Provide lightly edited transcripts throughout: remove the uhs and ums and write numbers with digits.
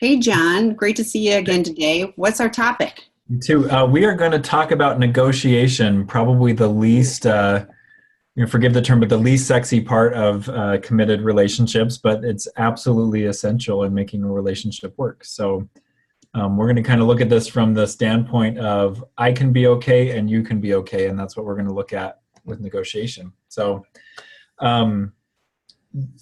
Hey, John. Great to see you again today. What's our topic? You too. We are going to talk about negotiation, probably the least, forgive the term, but the least sexy part of committed relationships, but it's absolutely essential in making a relationship work. So we're going to kind of look at this from the standpoint of I can be okay and you can be okay. And that's what we're going to look at with negotiation. So um,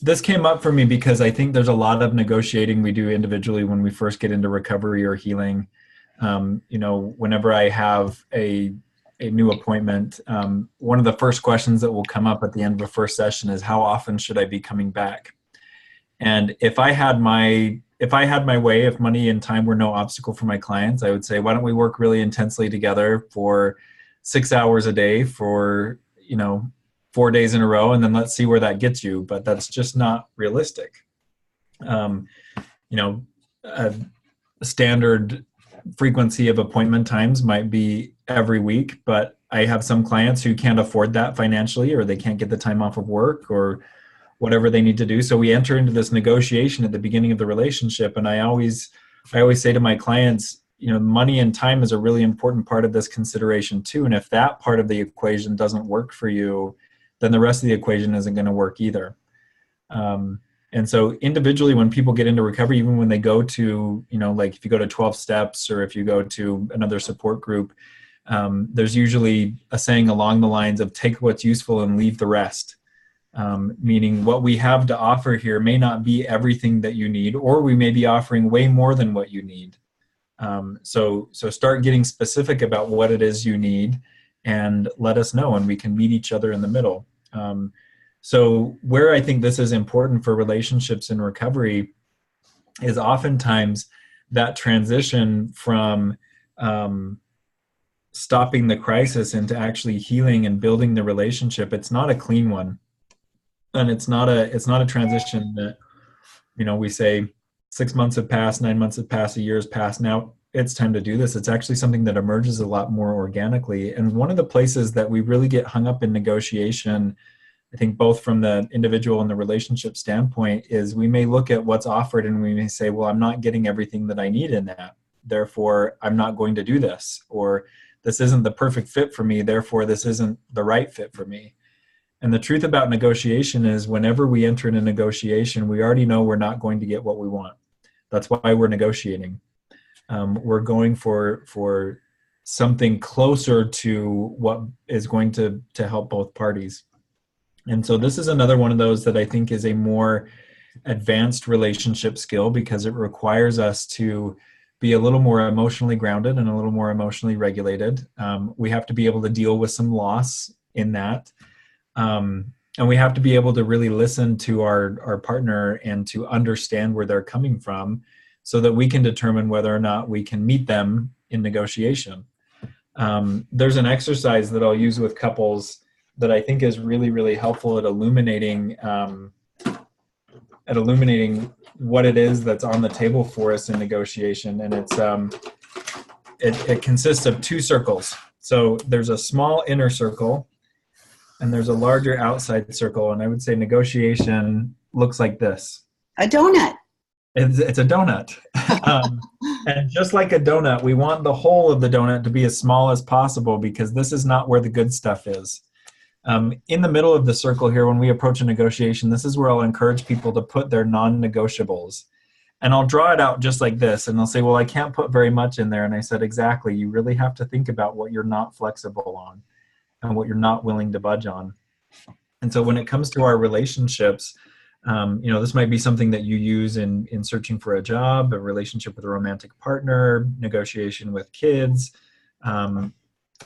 this came up for me because I think there's a lot of negotiating we do individually when we first get into recovery or healing. Whenever I have a new appointment, one of the first questions that will come up at the end of a first session is how often should I be coming back? And if I had my way, if money and time were no obstacle for my clients, I would say, why don't we work really intensely together for 6 hours a day for 4 days in a row, and then let's see where that gets you. But that's just not realistic. Um, you know, a standard frequency of appointment times might be every week, but I have some clients who can't afford that financially, or they can't get the time off of work, or whatever they need to do. So we enter into this negotiation at the beginning of the relationship, and I always say to my clients, money and time is a really important part of this consideration too. And if that part of the equation doesn't work for you, then the rest of the equation isn't going to work either. And so individually, when people get into recovery, even when they go to, like if you go to 12 steps or if you go to another support group, there's usually a saying along the lines of take what's useful and leave the rest. Meaning what we have to offer here may not be everything that you need, or we may be offering way more than what you need. So start getting specific about what it is you need and let us know, and we can meet each other in the middle. So where I think this is important for relationships in recovery is oftentimes that transition from stopping the crisis into actually healing and building the relationship. It's not a clean one. And it's not a transition that, we say 6 months have passed, 9 months have passed, a year has passed. Now it's time to do this. It's actually something that emerges a lot more organically. And one of the places that we really get hung up in negotiation, I think both from the individual and the relationship standpoint, is we may look at what's offered and we may say, well, I'm not getting everything that I need in that. Therefore, I'm not going to do this. Or this isn't the perfect fit for me. Therefore, this isn't the right fit for me. And the truth about negotiation is whenever we enter in a negotiation, we already know we're not going to get what we want. That's why we're negotiating. We're going for something closer to what is going to help both parties. And so this is another one of those that I think is a more advanced relationship skill because it requires us to be a little more emotionally grounded and a little more emotionally regulated. We have to be able to deal with some loss in that. And we have to be able to really listen to our partner and to understand where they're coming from so that we can determine whether or not we can meet them in negotiation. There's an exercise that I'll use with couples that I think is really, really helpful at illuminating what it is that's on the table for us in negotiation. And it consists of two circles. So there's a small inner circle and there's a larger outside circle. And I would say negotiation looks like this. A donut. It's a donut. And just like a donut, we want the whole of the donut to be as small as possible because this is not where the good stuff is. In the middle of the circle here, when we approach a negotiation, this is where I'll encourage people to put their non-negotiables. And I'll draw it out just like this. And they'll say, well, I can't put very much in there. And I said, exactly. You really have to think about what you're not flexible on and what you're not willing to budge on. And so when it comes to our relationships, this might be something that you use in searching for a job, a relationship with a romantic partner, negotiation with kids,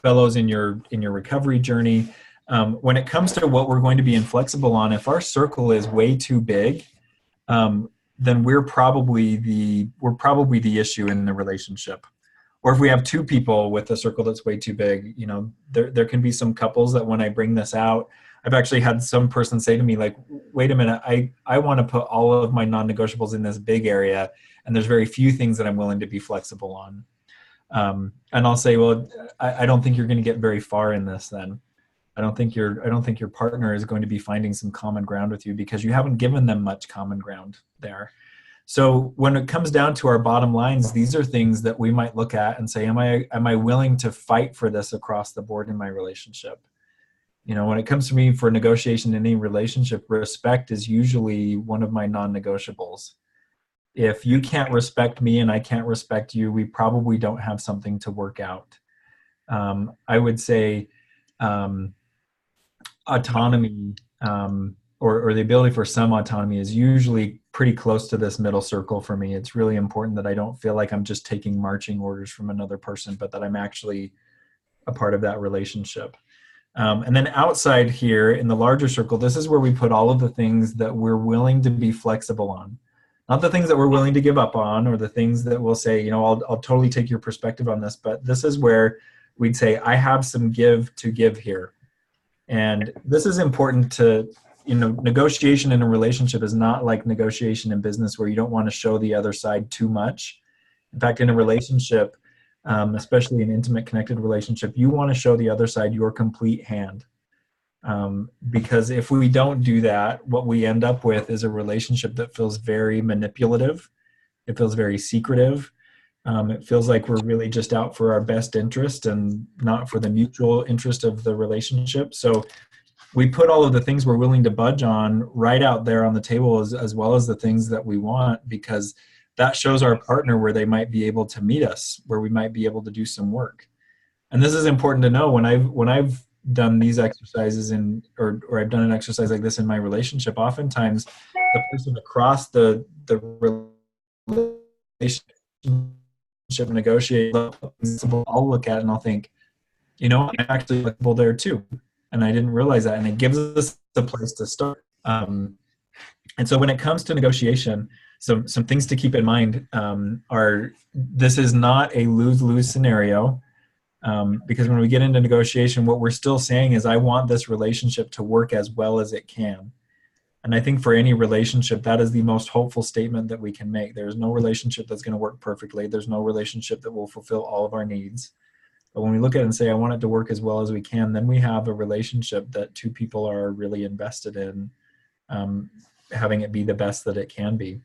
fellows in your recovery journey. When it comes to what we're going to be inflexible on, if our circle is way too big, then we're probably the issue in the relationship. Or if we have two people with a circle that's way too big, there can be some couples that when I bring this out, I've actually had some person say to me, like, wait a minute, I want to put all of my non-negotiables in this big area, and there's very few things that I'm willing to be flexible on. And I'll say, well, I don't think you're going to get very far in this then. I don't think your partner is going to be finding some common ground with you because you haven't given them much common ground there. So when it comes down to our bottom lines, these are things that we might look at and say, am I willing to fight for this across the board in my relationship? When it comes to me for negotiation in any relationship, respect is usually one of my non-negotiables. If you can't respect me and I can't respect you, we probably don't have something to work out. I would say autonomy, or the ability for some autonomy, is usually pretty close to this middle circle for me. It's really important that I don't feel like I'm just taking marching orders from another person, but that I'm actually a part of that relationship. And then outside here in the larger circle, this is where we put all of the things that we're willing to be flexible on. Not the things that we're willing to give up on, or the things that we'll say, I'll totally take your perspective on this, but this is where we'd say, I have some give to give here. And this is important to, negotiation in a relationship is not like negotiation in business where you don't want to show the other side too much. In fact, in a relationship, especially an intimate connected relationship, you want to show the other side your complete hand. Because if we don't do that, what we end up with is a relationship that feels very manipulative. It feels very secretive. It feels like we're really just out for our best interest and not for the mutual interest of the relationship. So we put all of the things we're willing to budge on right out there on the table, as well as the things that we want, because that shows our partner where they might be able to meet us, where we might be able to do some work. And this is important to know. When I've done these exercises or I've done an exercise like this in my relationship, oftentimes the person across the relationship negotiate, I'll look at it and I'll think, I'm actually flexible there too. And I didn't realize that. And it gives us a place to start. And so when it comes to negotiation, some things to keep in mind are, this is not a lose-lose scenario. Because when we get into negotiation, what we're still saying is, I want this relationship to work as well as it can. And I think for any relationship, that is the most hopeful statement that we can make. There's no relationship that's going to work perfectly. There's no relationship that will fulfill all of our needs. But when we look at it and say, I want it to work as well as we can, then we have a relationship that two people are really invested in, having it be the best that it can be.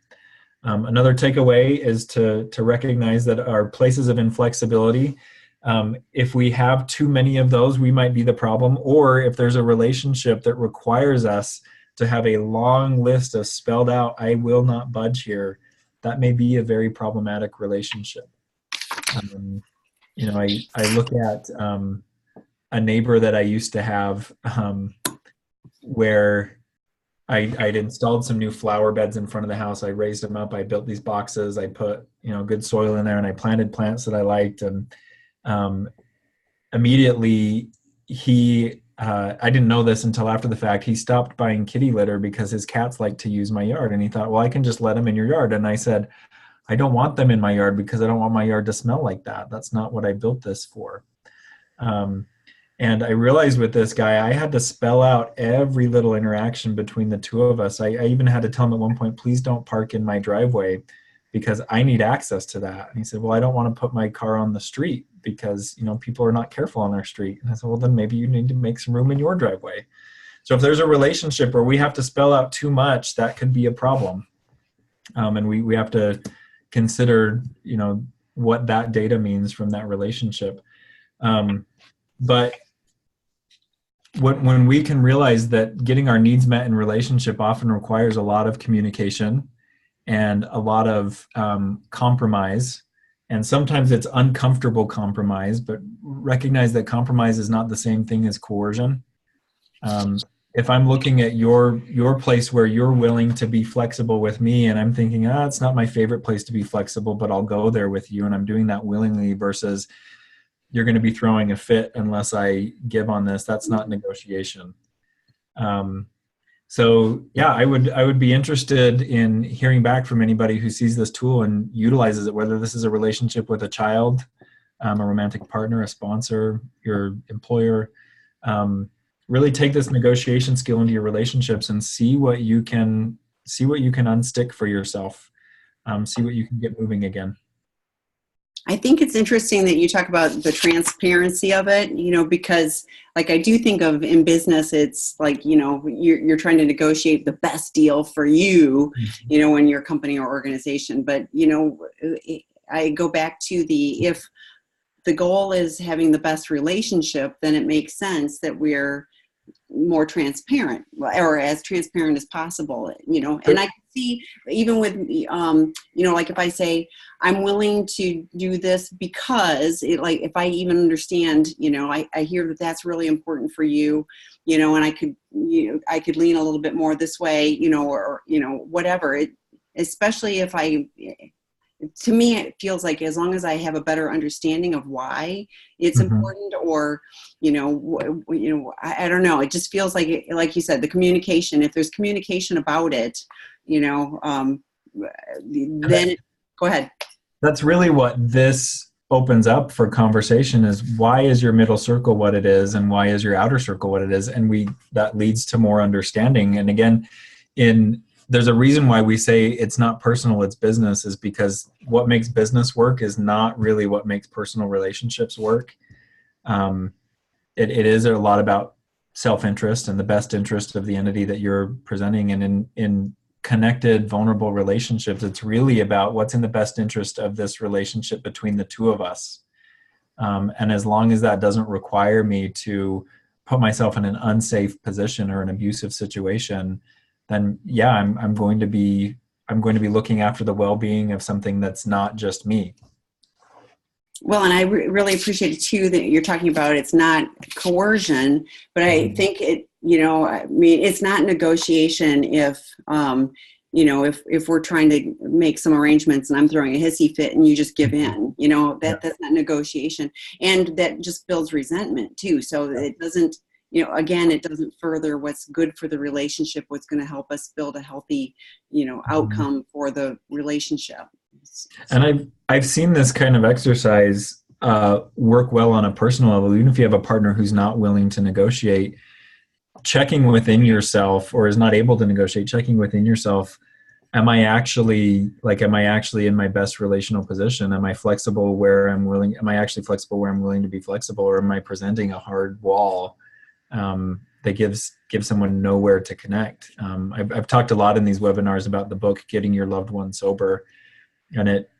Another takeaway is to recognize that our places of inflexibility, if we have too many of those, we might be the problem. Or if there's a relationship that requires us to have a long list of spelled out, I will not budge here, that may be a very problematic relationship. I look at a neighbor that I used to have, where I'd installed some new flower beds in front of the house. I raised them up. I built these boxes. I put, good soil in there, and I planted plants that I liked. And immediately I didn't know this until after the fact, he stopped buying kitty litter because his cats like to use my yard. And he thought, well, I can just let them in your yard. And I said, I don't want them in my yard because I don't want my yard to smell like that. That's not what I built this for. And I realized with this guy, I had to spell out every little interaction between the two of us. I even had to tell him at one point, please don't park in my driveway because I need access to that. And he said, well, I don't want to put my car on the street because, people are not careful on our street. And I said, well, then maybe you need to make some room in your driveway. So if there's a relationship where we have to spell out too much, that could be a problem. And we have to consider, what that data means from that relationship. But when we can realize that getting our needs met in relationship often requires a lot of communication and a lot of compromise, and sometimes it's uncomfortable compromise, but recognize that compromise is not the same thing as coercion. If I'm looking at your place where you're willing to be flexible with me, and I'm thinking, it's not my favorite place to be flexible, but I'll go there with you, and I'm doing that willingly, versus you're going to be throwing a fit unless I give on this, that's not negotiation. So yeah, I would be interested in hearing back from anybody who sees this tool and utilizes it, whether this is a relationship with a child, a romantic partner, a sponsor, your employer. Really take this negotiation skill into your relationships and see what you can unstick for yourself. See what you can get moving again. I think it's interesting that you talk about the transparency of it, because like I do think of in business, it's like, you're trying to negotiate the best deal for you, in your company or organization. But, I go back to if the goal is having the best relationship, then it makes sense that we're more transparent, or as transparent as possible, and I can see even with, like if I say I'm willing to do this because like if I even understand, I hear that that's really important for you, and I could lean a little bit more this way, or, whatever it, especially if to me, it feels like as long as I have a better understanding of why it's important, or, I don't know. It just feels like you said, the communication, if there's communication about it, then go ahead. That's really what this opens up for conversation is, why is your middle circle what it is, and why is your outer circle what it is? And that leads to more understanding. And again, there's a reason why we say it's not personal, it's business, is because what makes business work is not really what makes personal relationships work. It is a lot about self-interest and the best interest of the entity that you're presenting. And in connected, vulnerable relationships, it's really about what's in the best interest of this relationship between the two of us. And as long as that doesn't require me to put myself in an unsafe position or an abusive situation, then yeah, I'm going to be looking after the well-being of something that's not just me. Well, and I really appreciate it too that you're talking about it's not coercion, but I think it's not negotiation if we're trying to make some arrangements and I'm throwing a hissy fit and you just give in, that's not negotiation, and that just builds resentment too. So it doesn't. Again, it doesn't further what's good for the relationship, what's going to help us build a healthy, outcome for the relationship. And I've seen this kind of exercise work well on a personal level. Even if you have a partner who's not willing to negotiate, checking within yourself, or is not able to negotiate, checking within yourself, am I actually in my best relational position? Am I flexible where I'm willing? Am I actually flexible where I'm willing to be flexible? Or am I presenting a hard wall that gives someone nowhere to connect? I've talked a lot in these webinars about the book Getting Your Loved One Sober, and it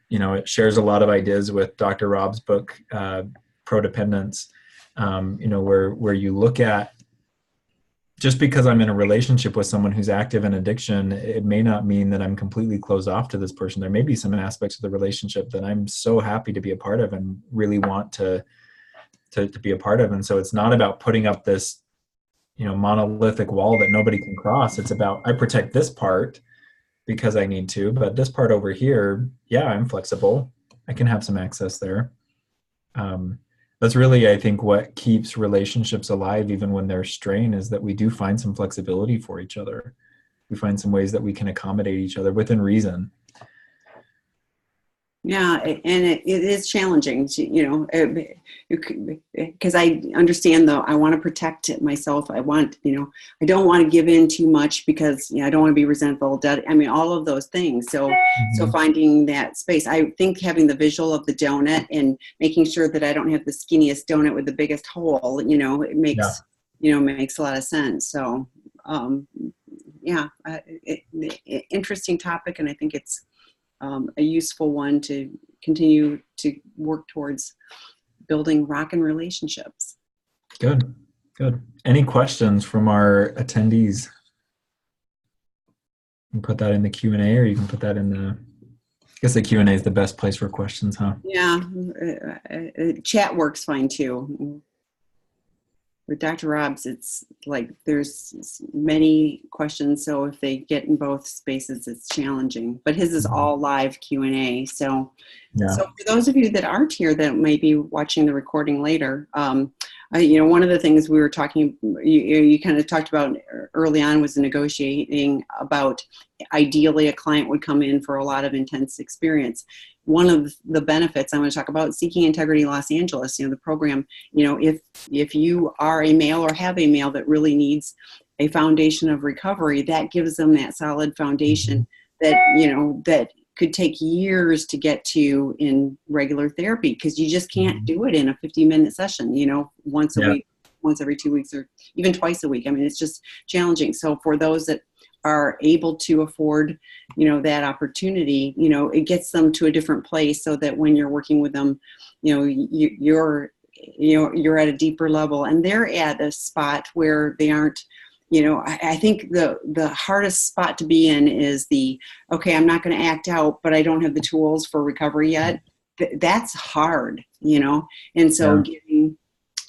shares a lot of ideas with Dr. Rob's book Prodependence, where you look at, just because I'm in a relationship with someone who's active in addiction, it may not mean that I'm completely closed off to this person. There may be some aspects of the relationship that I'm so happy to be a part of and really want to be a part of. And so it's not about putting up this monolithic wall that nobody can cross. It's about, I protect this part because I need to, but this part over here, yeah, I'm flexible. I can have some access there. That's really, I think, what keeps relationships alive even when there's strain, is that we do find some flexibility for each other. We find some ways that we can accommodate each other within reason. Yeah, and it is challenging, because I understand though, I want to protect myself. I don't want to give in too much because I don't want to be resentful. All of those things. So finding that space, I think having the visual of the donut and making sure that I don't have the skinniest donut with the biggest hole, it makes, makes a lot of sense. So, interesting topic. And I think it's a useful one to continue to work towards building rockin' relationships. Good. Any questions from our attendees? You can put that in the Q&A, or you can put that in I guess the Q&A is the best place for questions, huh? Yeah, chat works fine too. With Dr. Rob's, it's like there's many questions, so if they get in both spaces, it's challenging. But his is all live Q&A. So for those of you that aren't here that may be watching the recording later, one of the things we were talking, you kind of talked about early on was negotiating about ideally a client would come in for a lot of intense experience. One of the benefits I'm going to talk about, Seeking Integrity Los Angeles, the program, if you are a male or have a male that really needs a foundation of recovery, that gives them that solid foundation that could take years to get to in regular therapy, because you just can't do it in a 50-minute session, once a Yeah. week, once every 2 weeks, or even twice a week. I mean, it's just challenging. So for those that are able to afford, that opportunity, it gets them to a different place, so that when you're working with them, you're at a deeper level, and they're at a spot where they aren't, I think the hardest spot to be in is okay, I'm not going to act out, but I don't have the tools for recovery yet. That's hard, and so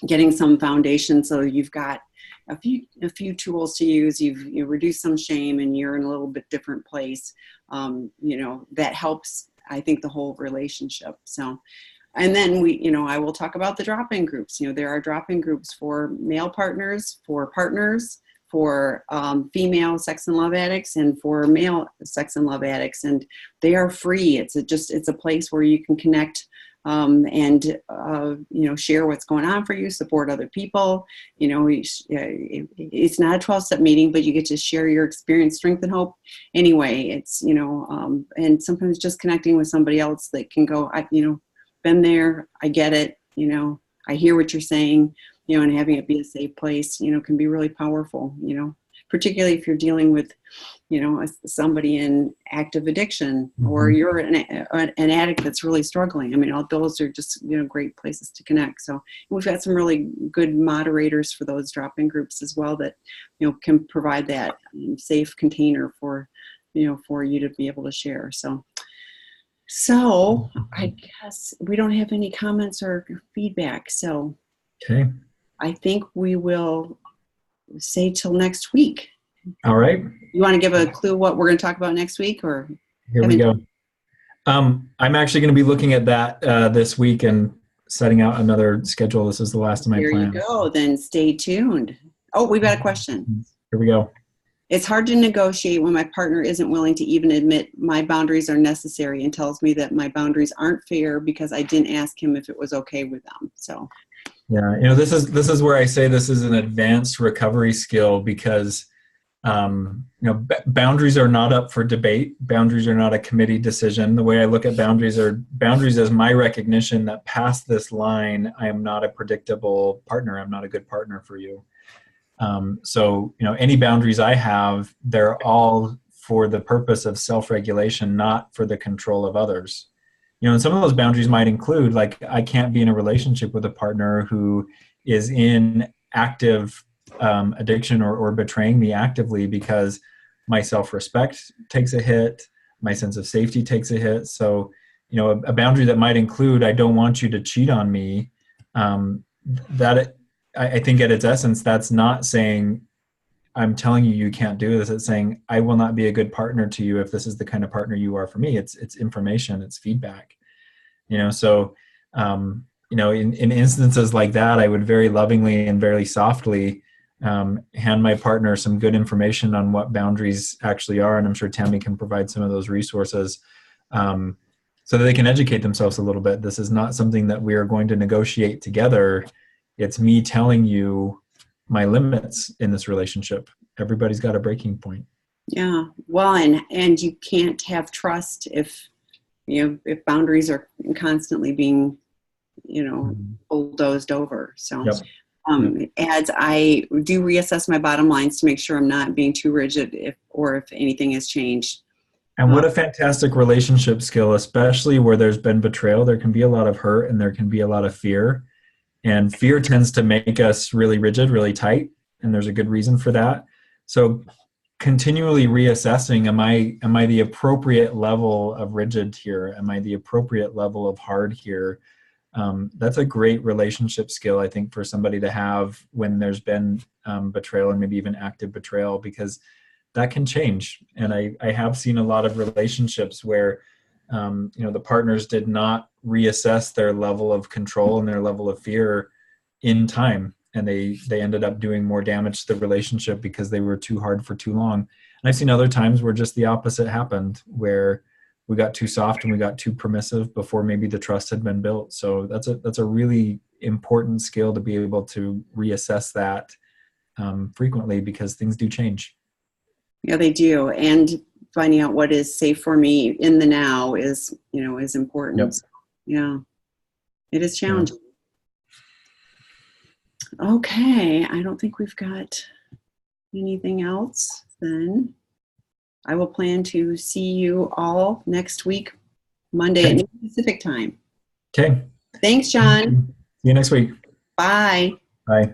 getting some foundation, so you've got a few tools to use, you reduce some shame, and you're in a little bit different place, that helps, I think, the whole relationship. So, and then I will talk about the drop-in groups. There are drop-in groups for male partners, for partners, for female sex and love addicts, and for male sex and love addicts, and they are free. It's a place where you can connect, and share what's going on for you, support other people. It's not a 12-step meeting, but you get to share your experience, strength, and hope. Anyway, it's and sometimes just connecting with somebody else that can go, been there, I get it, I hear what you're saying, and having it be a safe place, can be really powerful, particularly if you're dealing with, somebody in active addiction, or you're an addict that's really struggling. I mean, all those are just, great places to connect. So we've got some really good moderators for those drop-in groups as well, that, can provide that safe container for, for you to be able to share. So I guess we don't have any comments or feedback. So Okay. I think we will say till next week. All right. You want to give a clue what we're going to talk about next week, or? Here we go. I'm actually going to be looking at that this week and setting out another schedule. This is the last of my plans. There you go. Then stay tuned. Oh, we've got a question. Here we go. It's hard to negotiate when my partner isn't willing to even admit my boundaries are necessary, and tells me that my boundaries aren't fair because I didn't ask him if it was okay with them. So. Yeah, this is where I say this is an advanced recovery skill, because boundaries are not up for debate. Boundaries are not a committee decision. The way I look at boundaries as my recognition that past this line, I am not a predictable partner. I'm not a good partner for you. So any boundaries I have, they're all for the purpose of self-regulation, not for the control of others. And some of those boundaries might include, like, I can't be in a relationship with a partner who is in active addiction or betraying me actively, because my self-respect takes a hit, my sense of safety takes a hit. So, a boundary that might include, I don't want you to cheat on me, I think at its essence, that's not saying, I'm telling you can't do this. It's saying, I will not be a good partner to you if this is the kind of partner you are for me. It's information, it's feedback. So in instances like that, I would very lovingly and very softly hand my partner some good information on what boundaries actually are, and I'm sure Tammy can provide some of those resources, so that they can educate themselves a little bit. This is not something that we are going to negotiate together. It's me telling you my limits in this relationship. Everybody's got a breaking point. Yeah. Well, and you can't have trust if boundaries are constantly being, bulldozed over. So, as I do reassess my bottom lines to make sure I'm not being too rigid, if anything has changed. And what a fantastic relationship skill, especially where there's been betrayal. There can be a lot of hurt, and there can be a lot of fear. And fear tends to make us really rigid, really tight, and there's a good reason for that. So continually reassessing, am I the appropriate level of rigid here? Am I the appropriate level of hard here? That's a great relationship skill, I think, for somebody to have when there's been betrayal, and maybe even active betrayal, because that can change. And I have seen a lot of relationships where the partners did not reassess their level of control and their level of fear in time, and they ended up doing more damage to the relationship because they were too hard for too long. And I've seen other times where just the opposite happened, where we got too soft and we got too permissive before maybe the trust had been built. So that's a really important skill, to be able to reassess that frequently, because things do change. Yeah, they do. And finding out what is safe for me in the now is, is important. Yep. Yeah, it is Yeah. challenging. Okay, I don't think we've got anything else then. I will plan to see you all next week, Monday at Okay. noon Pacific time. Okay. Thanks, John. See you next week. Bye. Bye.